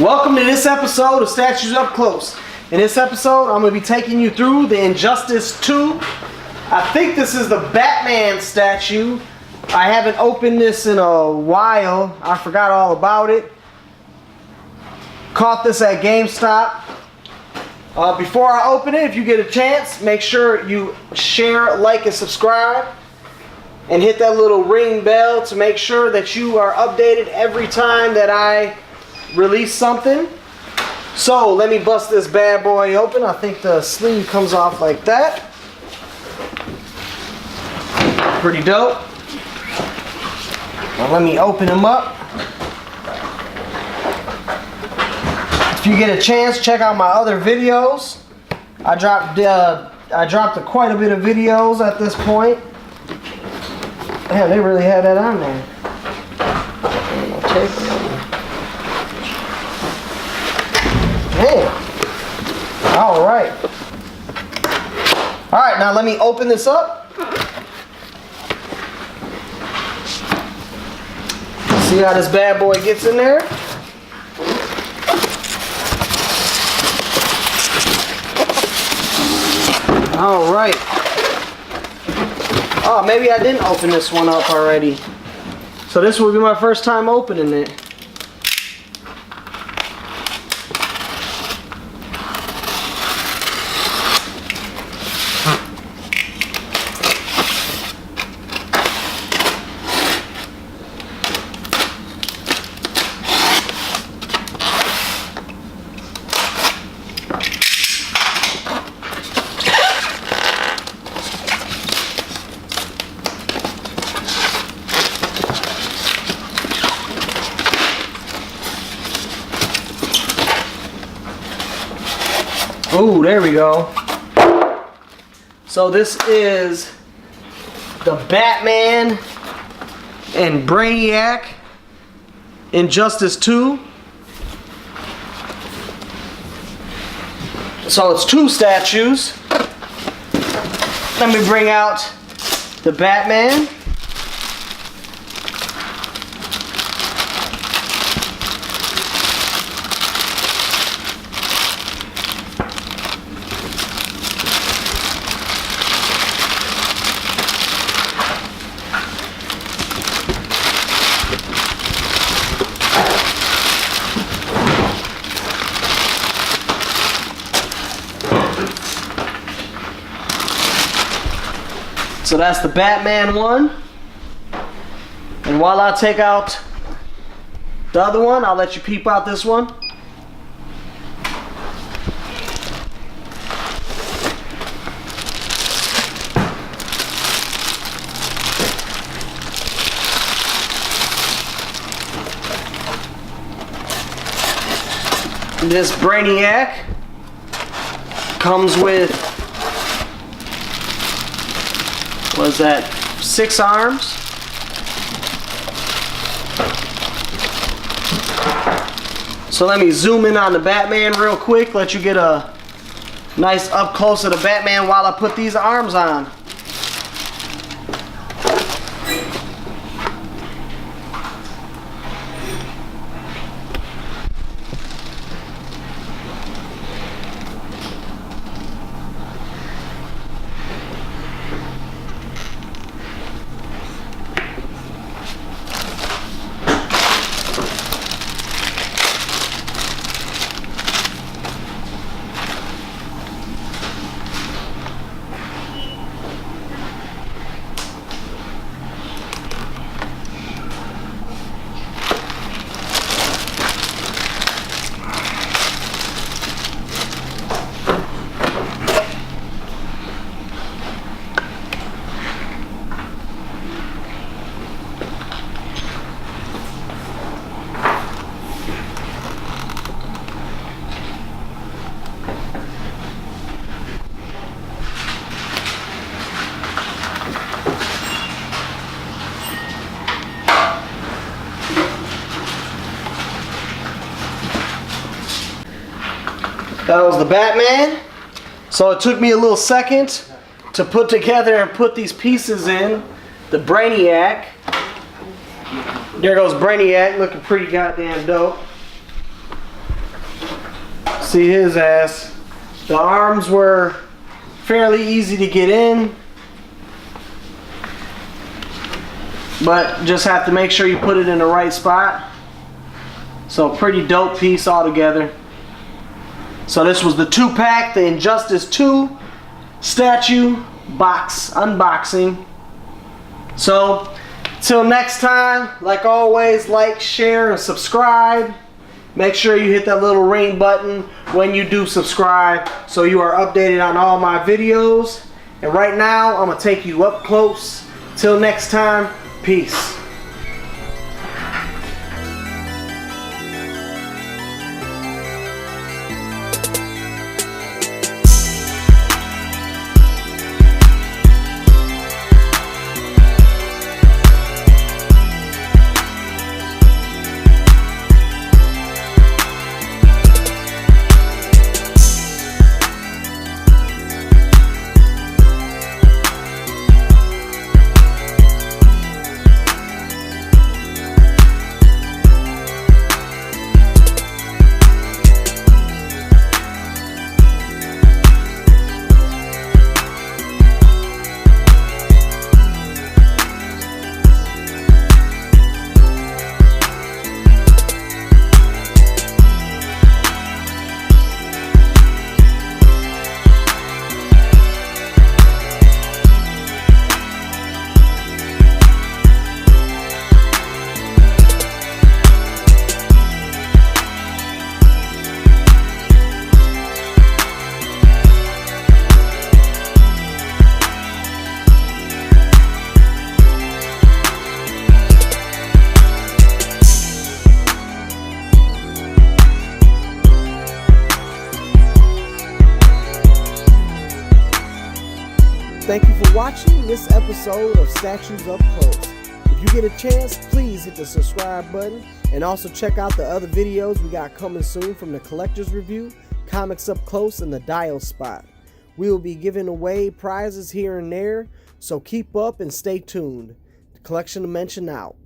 Welcome to this episode of Statues Up Close. In this episode, I'm going to be taking you through the Injustice 2. I think this is the Batman statue. I haven't opened this in a while. I forgot all about it. Caught this at GameStop. Before I open it, if you get a chance, make sure you share, like, and subscribe. And hit that little ring bell to make sure that you are updated every time that I release something. So let me bust this bad boy open. I think the sleeve comes off like that. Pretty dope. Now let me open them up. If you get a chance, check out my other videos. I dropped quite a bit of videos at this point. Damn, they really had that on there. I'll take it. Damn. Alright. Alright, now let me open this up. See how this bad boy gets in there? Alright. Oh, maybe I didn't open this one up already. So this will be my first time opening it. Ooh, there we go. So this is the Batman and Brainiac Injustice 2. So it's two statues. Let me bring out the Batman. So that's the Batman one. And while I take out the other one, I'll let you peep out this one. This Brainiac comes with, was that 6 arms? So let me zoom in on the Batman real quick, let you get a nice up close of the Batman while I put these arms on. That was the Batman. So it took me a little second to put together and put these pieces in. The Brainiac. There goes Brainiac, looking pretty goddamn dope. See his ass. The arms were fairly easy to get in, but just have to make sure you put it in the right spot. So pretty dope piece altogether. So this was the 2-pack, the Injustice 2 statue box unboxing. So till next time, like always, like, share, and subscribe. Make sure you hit that little ring button when you do subscribe so you are updated on all my videos. And right now, I'm going to take you up close. Till next time, peace. Thank you for watching this episode of Statues Up Close. If you get a chance, please hit the subscribe button and also check out the other videos we got coming soon from the Collector's Review, Comics Up Close, and the Dial Spot. We will be giving away prizes here and there, so keep up and stay tuned. The Collection Dimension out.